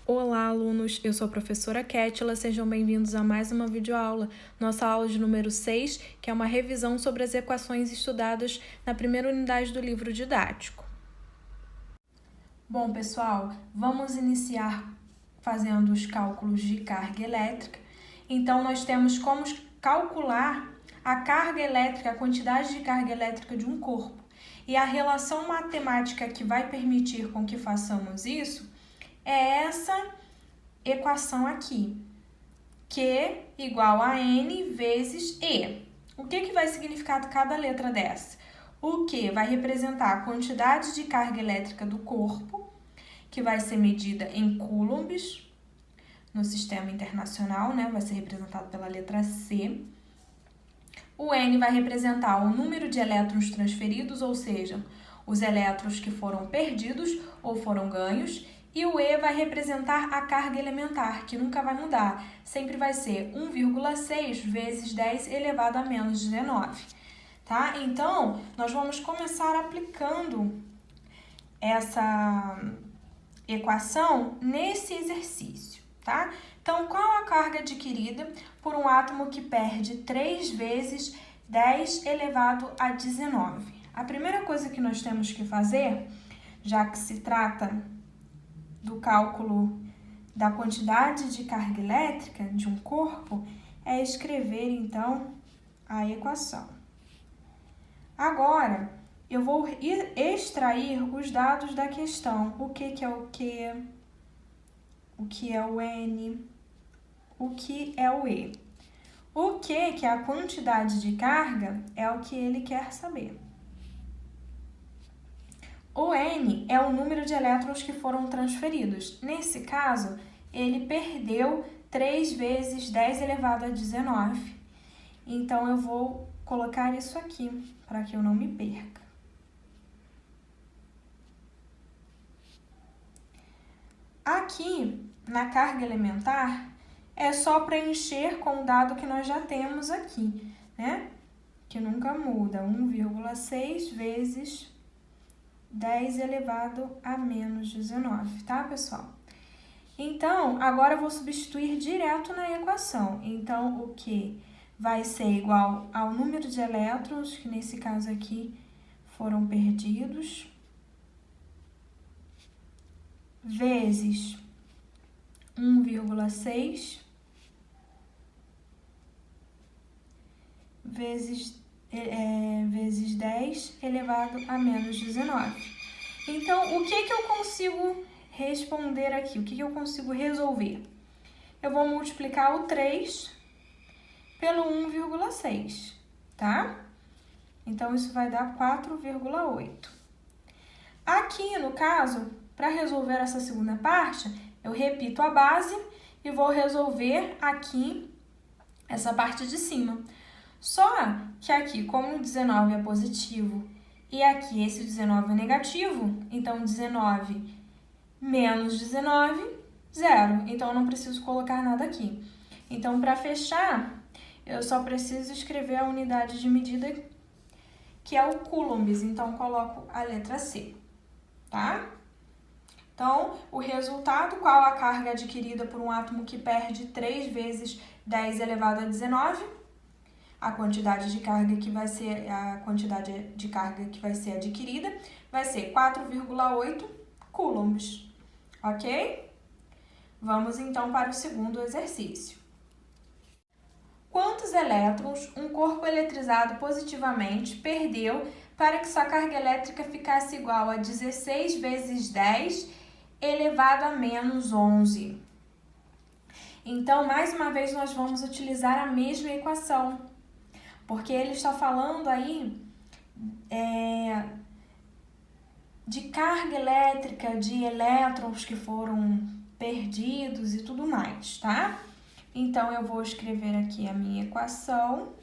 Olá, alunos! Eu sou a professora Kétila, sejam bem-vindos a mais uma videoaula, nossa aula de número 6, que é uma revisão sobre as equações estudadas na primeira unidade do livro didático. Bom, pessoal, vamos iniciar fazendo os cálculos de carga elétrica. Então, nós temos como calcular a carga elétrica, a quantidade de carga elétrica de um corpo. E a relação matemática que vai permitir com que façamos isso é essa equação aqui, Q igual a N vezes E. O que vai significar cada letra dessa? O Q vai representar a quantidade de carga elétrica do corpo, que vai ser medida em coulombs no sistema internacional, né? Vai ser representado pela letra C. O N vai representar o número de elétrons transferidos, ou seja, os elétrons que foram perdidos ou foram ganhos. E o E vai representar a carga elementar, que nunca vai mudar. Sempre vai ser 1,6 vezes 10 elevado a menos 19. Tá? Então, nós vamos começar aplicando essa equação nesse exercício, tá? Então, qual a carga adquirida por um átomo que perde 3 vezes 10 elevado a 19? A primeira coisa que nós temos que fazer, já que se trata do cálculo da quantidade de carga elétrica de um corpo, é escrever, então, a equação. Agora, eu vou extrair os dados da questão. O que é o Q? O que é o N? O que é o E? O Q, que é a quantidade de carga, é o que ele quer saber. O N é o número de elétrons que foram transferidos. Nesse caso, ele perdeu 3 vezes 10 elevado a 19. Então, eu vou colocar isso aqui, para que eu não me perca. Aqui, na carga elementar, é só preencher com o dado que nós já temos aqui, né? Que nunca muda, 1,6 vezes 10 elevado a menos 19, tá, pessoal? Então, agora eu vou substituir direto na equação. Então, o Q vai ser igual ao número de elétrons, que nesse caso aqui foram perdidos, vezes 1,6 vezes 10 elevado a menos 19. Então, o que eu consigo responder aqui? O que eu consigo resolver? Eu vou multiplicar o 3 pelo 1,6, tá? Então, isso vai dar 4,8. Aqui, no caso, para resolver essa segunda parte, eu repito a base e vou resolver aqui essa parte de cima. Só que aqui, como o 19 é positivo e aqui esse 19 é negativo, então 19 menos 19, 0. Então, eu não preciso colocar nada aqui. Então, para fechar, eu só preciso escrever a unidade de medida, que é o coulombs. Então, coloco a letra C, tá? Então, o resultado, qual a carga adquirida por um átomo que perde 3 vezes 10 elevado a 19? A quantidade de carga que vai ser adquirida vai ser 4,8 coulombs, ok? Vamos então para o segundo exercício. Quantos elétrons um corpo eletrizado positivamente perdeu para que sua carga elétrica ficasse igual a 16 vezes 10 elevado a menos 11? Então, mais uma vez, nós vamos utilizar a mesma equação, porque ele está falando aí de carga elétrica, de elétrons que foram perdidos e tudo mais, tá? Então, eu vou escrever aqui a minha equação.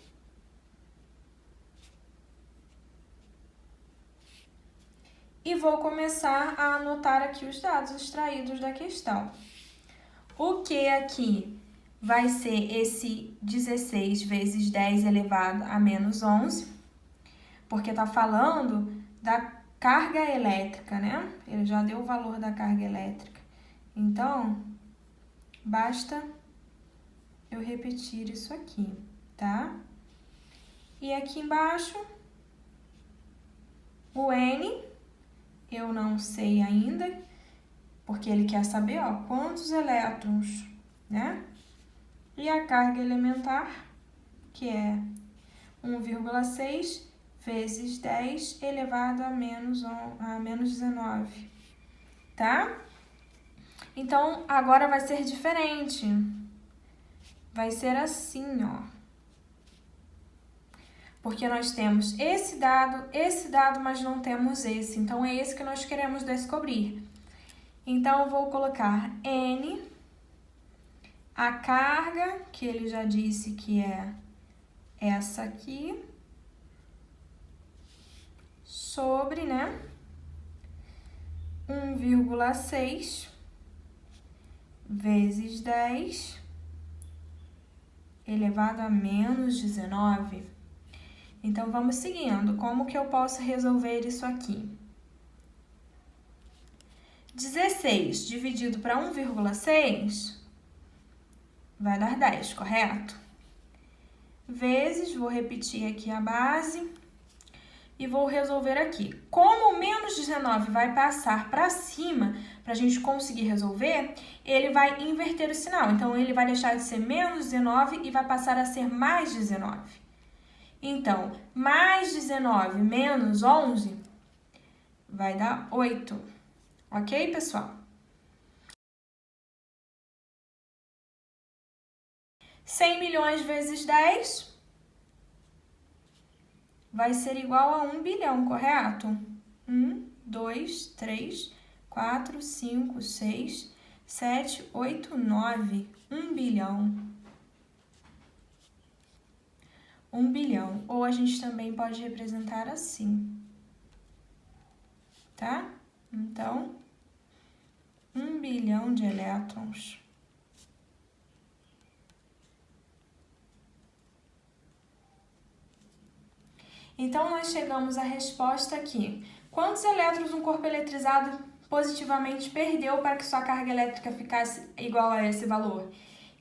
E vou começar a anotar aqui os dados extraídos da questão. O que aqui vai ser esse 16 vezes 10 elevado a menos 11, porque está falando da carga elétrica, né? Ele já deu o valor da carga elétrica. Então, basta eu repetir isso aqui, tá? E aqui embaixo, o N, eu não sei ainda, porque ele quer saber, ó, quantos elétrons, né? E a carga elementar, que é 1,6 vezes 10 elevado a menos 19, tá? Então, agora vai ser diferente. Vai ser assim, ó. Porque nós temos esse dado, mas não temos esse. Então, é esse que nós queremos descobrir. Então, eu vou colocar N, a carga, que ele já disse que é essa aqui, sobre, né, 1,6 vezes 10 elevado a menos 19. Então, vamos seguindo. Como que eu posso resolver isso aqui? 16 dividido para 1,6 vai dar 10, correto? Vezes, vou repetir aqui a base e vou resolver aqui. Como o menos 19 vai passar para cima, para a gente conseguir resolver, ele vai inverter o sinal. Então, ele vai deixar de ser menos 19 e vai passar a ser mais 19. Então, mais 19 menos 11 vai dar 8. Ok, pessoal? 100 milhões vezes 10 vai ser igual a 1 bilhão, correto? 1, 2, 3, 4, 5, 6, 7, 8, 9. 1 bilhão. 1 bilhão. Ou a gente também pode representar assim. Tá? Então, 1 bilhão de elétrons. Então, nós chegamos à resposta aqui. Quantos elétrons um corpo eletrizado positivamente perdeu para que sua carga elétrica ficasse igual a esse valor?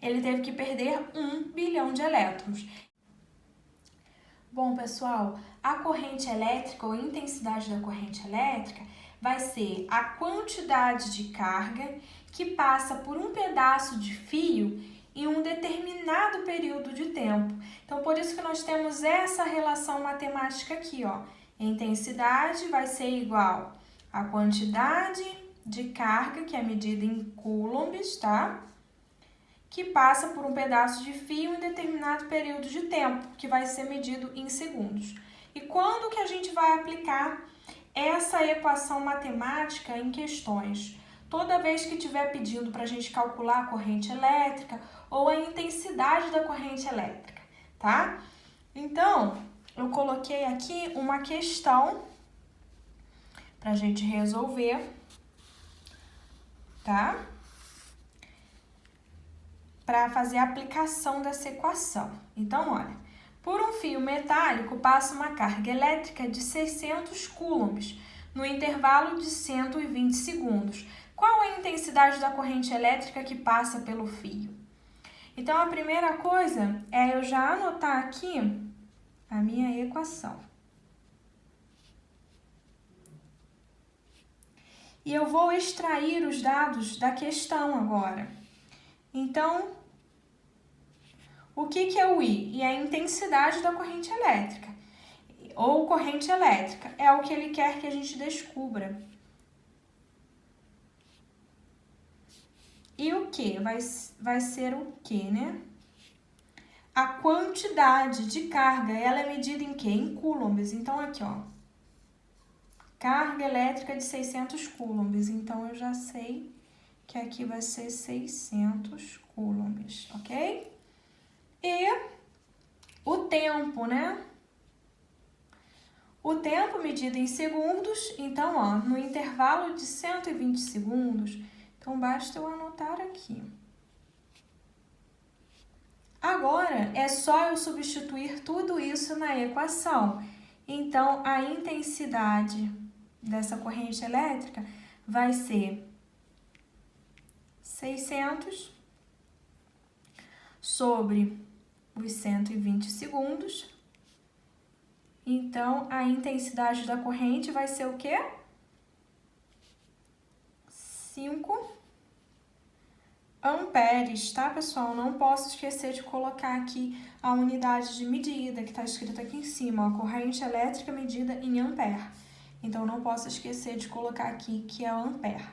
Ele teve que perder 1 bilhão de elétrons. Bom, pessoal, a corrente elétrica ou a intensidade da corrente elétrica vai ser a quantidade de carga que passa por um pedaço de fio em um determinado período de tempo. Então, por isso que nós temos essa relação matemática aqui, ó. A intensidade vai ser igual à quantidade de carga, que é medida em coulombs, tá? Que passa por um pedaço de fio em determinado período de tempo, que vai ser medido em segundos. E quando que a gente vai aplicar essa equação matemática em questões? Toda vez que estiver pedindo para a gente calcular a corrente elétrica ou a intensidade da corrente elétrica, tá? Então, eu coloquei aqui uma questão para a gente resolver, tá? Para fazer a aplicação dessa equação. Então, olha, por um fio metálico passa uma carga elétrica de 600 coulombs no intervalo de 120 segundos. Qual é a intensidade da corrente elétrica que passa pelo fio? Então, a primeira coisa é eu já anotar aqui a minha equação. E eu vou extrair os dados da questão agora. Então, o que é o I? E é a intensidade da corrente elétrica. Ou corrente elétrica. É o que ele quer que a gente descubra. E o que? Vai ser o que, né? A quantidade de carga, ela é medida em quê? Em coulombs. Então, aqui, ó. Carga elétrica de 600 coulombs. Então, eu já sei que aqui vai ser 600 coulombs, ok? E o tempo, né? O tempo medido em segundos. Então, ó, no intervalo de 120 segundos, então basta eu anotar aqui. Agora, é só eu substituir tudo isso na equação. Então, a intensidade dessa corrente elétrica vai ser 600 sobre os 120 segundos. Então, a intensidade da corrente vai ser o quê? 5 amperes, tá, pessoal? Não posso esquecer de colocar aqui a unidade de medida que está escrita aqui em cima, ó, corrente elétrica medida em ampere. Então, não posso esquecer de colocar aqui que é ampere,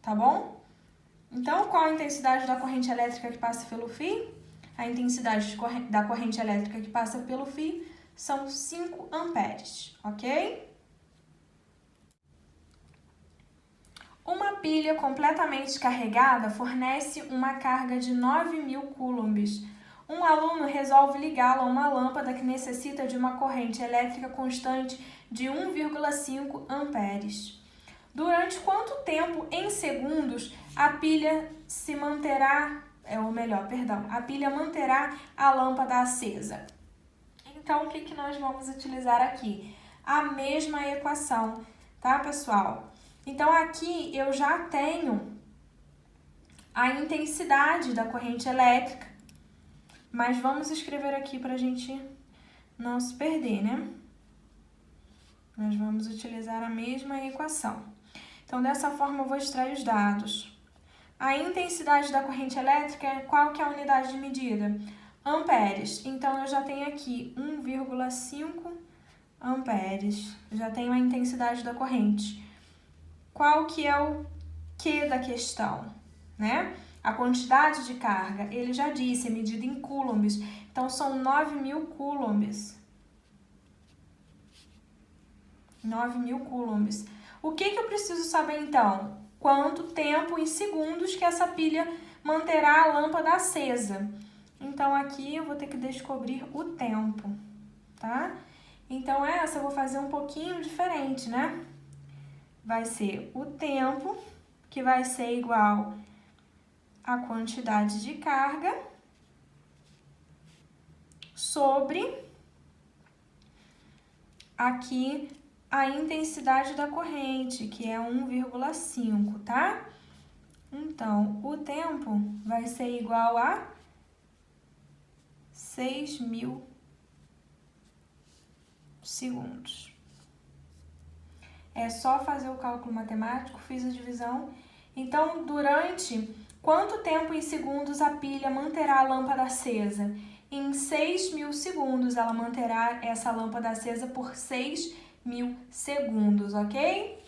tá bom? Então, qual a intensidade da corrente elétrica que passa pelo fio? A intensidade da corrente elétrica que passa pelo fio são 5 amperes, ok? Uma pilha completamente carregada fornece uma carga de 9.000 coulombs. Um aluno resolve ligá-la a uma lâmpada que necessita de uma corrente elétrica constante de 1,5 amperes. Durante quanto tempo, em segundos, a pilha a pilha manterá a lâmpada acesa? Então, o que nós vamos utilizar aqui? A mesma equação, tá, pessoal? Então, aqui eu já tenho a intensidade da corrente elétrica, mas vamos escrever aqui para a gente não se perder, né? Nós vamos utilizar a mesma equação. Então, dessa forma, eu vou extrair os dados. A intensidade da corrente elétrica, qual que é a unidade de medida? Amperes. Então, eu já tenho aqui 1,5 amperes. Já tenho a intensidade da corrente. Qual que é o Q da questão, né? A quantidade de carga, ele já disse, é medida em coulombs. Então, são 9.000 coulombs. 9.000 coulombs. O que eu preciso saber, então? Quanto tempo em segundos que essa pilha manterá a lâmpada acesa? Então, aqui eu vou ter que descobrir o tempo, tá? Então, essa eu vou fazer um pouquinho diferente, né? Vai ser o tempo, que vai ser igual à quantidade de carga, sobre aqui a intensidade da corrente, que é 1,5, tá? Então, o tempo vai ser igual a 6.000 segundos. É só fazer o cálculo matemático, fiz a divisão. Então, durante quanto tempo em segundos a pilha manterá a lâmpada acesa? Em 6.000 segundos, ela manterá essa lâmpada acesa por 6.000 segundos, ok?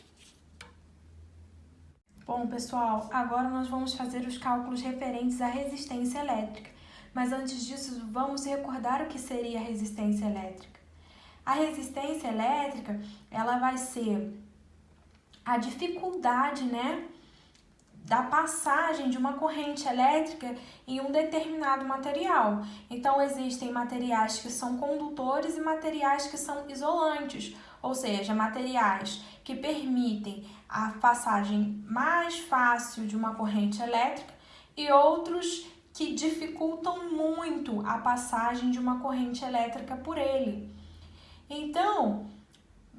Bom, pessoal, agora nós vamos fazer os cálculos referentes à resistência elétrica. Mas antes disso, vamos recordar o que seria a resistência elétrica. A resistência elétrica, ela vai ser a dificuldade, né, da passagem de uma corrente elétrica em um determinado material. Então, existem materiais que são condutores e materiais que são isolantes, ou seja, materiais que permitem a passagem mais fácil de uma corrente elétrica e outros que dificultam muito a passagem de uma corrente elétrica por ele. Então,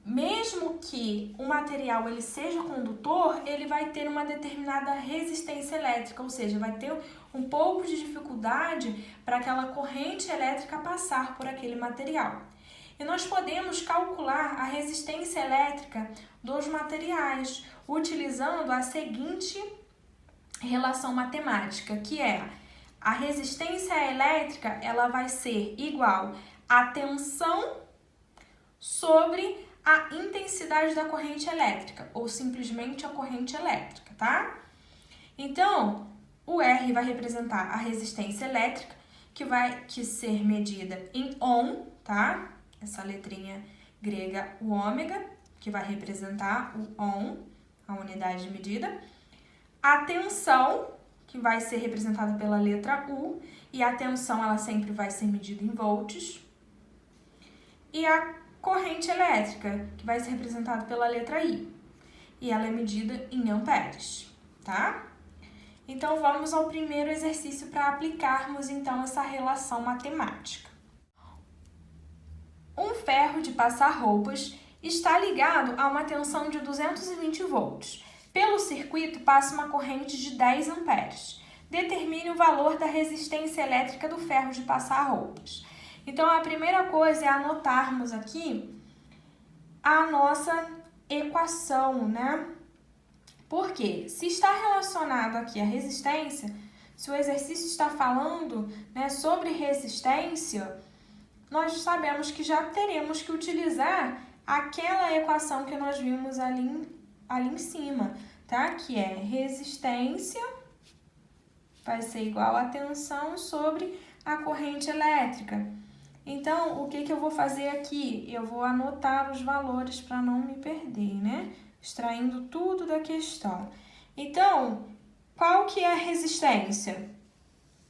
mesmo que o material ele seja condutor, ele vai ter uma determinada resistência elétrica, ou seja, vai ter um pouco de dificuldade para aquela corrente elétrica passar por aquele material. E nós podemos calcular a resistência elétrica dos materiais utilizando a seguinte relação matemática, que é a resistência elétrica, ela vai ser igual à tensão sobre a intensidade da corrente elétrica, ou simplesmente a corrente elétrica, tá? Então, o R vai representar a resistência elétrica, que vai ser medida em ohm, tá? Essa letrinha grega, o ômega, que vai representar o ohm, a unidade de medida. A tensão, que vai ser representada pela letra U, e a tensão ela sempre vai ser medida em volts. E a corrente elétrica, que vai ser representada pela letra I, e ela é medida em amperes, tá? Então, vamos ao primeiro exercício para aplicarmos, então, essa relação matemática. Um ferro de passar roupas está ligado a uma tensão de 220 volts. Pelo circuito passa uma corrente de 10 amperes. Determine o valor da resistência elétrica do ferro de passar roupas. Então, a primeira coisa é anotarmos aqui a nossa equação, né? Porque se está relacionado aqui a resistência, se o exercício está falando, né, sobre resistência, nós sabemos que já teremos que utilizar aquela equação que nós vimos ali em cima, tá? Que é resistência vai ser igual a tensão sobre a corrente elétrica. Então, o que eu vou fazer aqui? Eu vou anotar os valores para não me perder, né? Extraindo tudo da questão. Então, qual que é a resistência?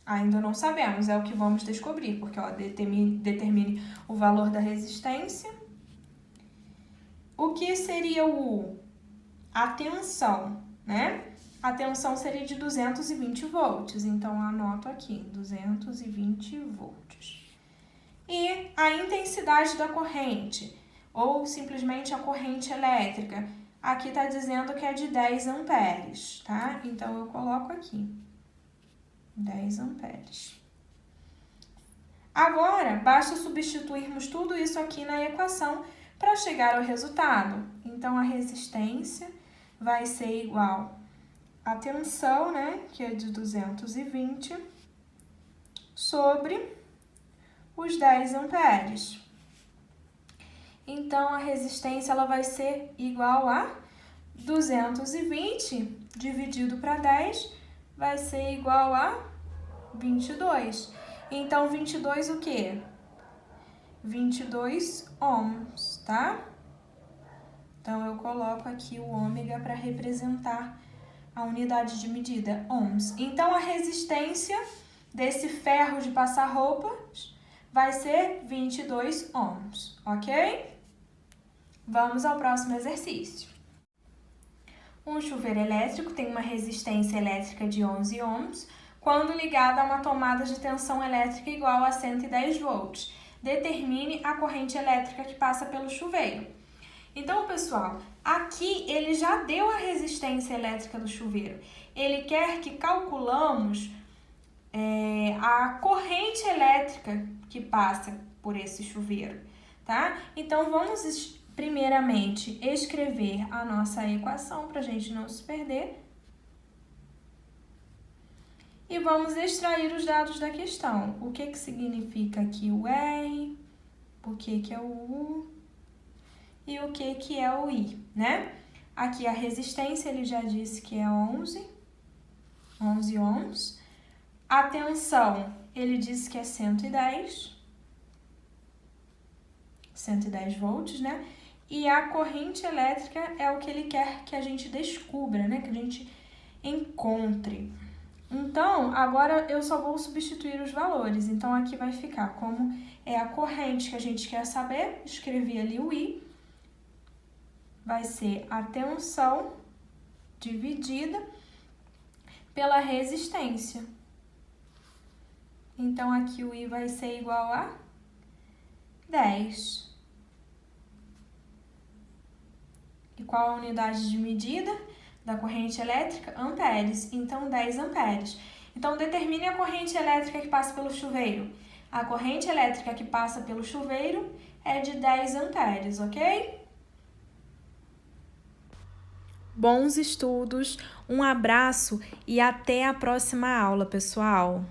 Ainda não sabemos, é o que vamos descobrir, porque ó, determine o valor da resistência. O que seria a tensão, né? A tensão seria de 220 volts, então anoto aqui, 220 volts. E a intensidade da corrente, ou simplesmente a corrente elétrica, aqui está dizendo que é de 10 amperes, tá? Então, eu coloco aqui, 10 amperes. Agora, basta substituirmos tudo isso aqui na equação para chegar ao resultado. Então, a resistência vai ser igual a tensão, né, que é de 220, sobre os 10 amperes. Então, a resistência ela vai ser igual a 220 dividido para 10 vai ser igual a 22. Então, 22 o quê? 22 ohms, tá? Então, eu coloco aqui o ômega para representar a unidade de medida, ohms. Então, a resistência desse ferro de passar roupas vai ser 22 ohms, ok? Vamos ao próximo exercício. Um chuveiro elétrico tem uma resistência elétrica de 11 ohms quando ligado a uma tomada de tensão elétrica igual a 110 volts. Determine a corrente elétrica que passa pelo chuveiro. Então, pessoal, aqui ele já deu a resistência elétrica do chuveiro. Ele quer que calculamos a corrente elétrica que passa por esse chuveiro, tá? Então, vamos primeiramente escrever a nossa equação para a gente não se perder. E vamos extrair os dados da questão. O que significa aqui o R, o que é o U e o que é o I, né? Aqui a resistência, ele já disse que é 11 ohms. A tensão, ele disse que é 110 volts, né? E a corrente elétrica é o que ele quer que a gente descubra, né? Que a gente encontre. Então, agora eu só vou substituir os valores. Então, aqui vai ficar como é a corrente que a gente quer saber. Escrevi ali o I. Vai ser a tensão dividida pela resistência. Então, aqui o I vai ser igual a 10. E qual a unidade de medida da corrente elétrica? Amperes. Então, 10 amperes. Então, determine a corrente elétrica que passa pelo chuveiro. A corrente elétrica que passa pelo chuveiro é de 10 amperes, ok? Bons estudos, um abraço e até a próxima aula, pessoal!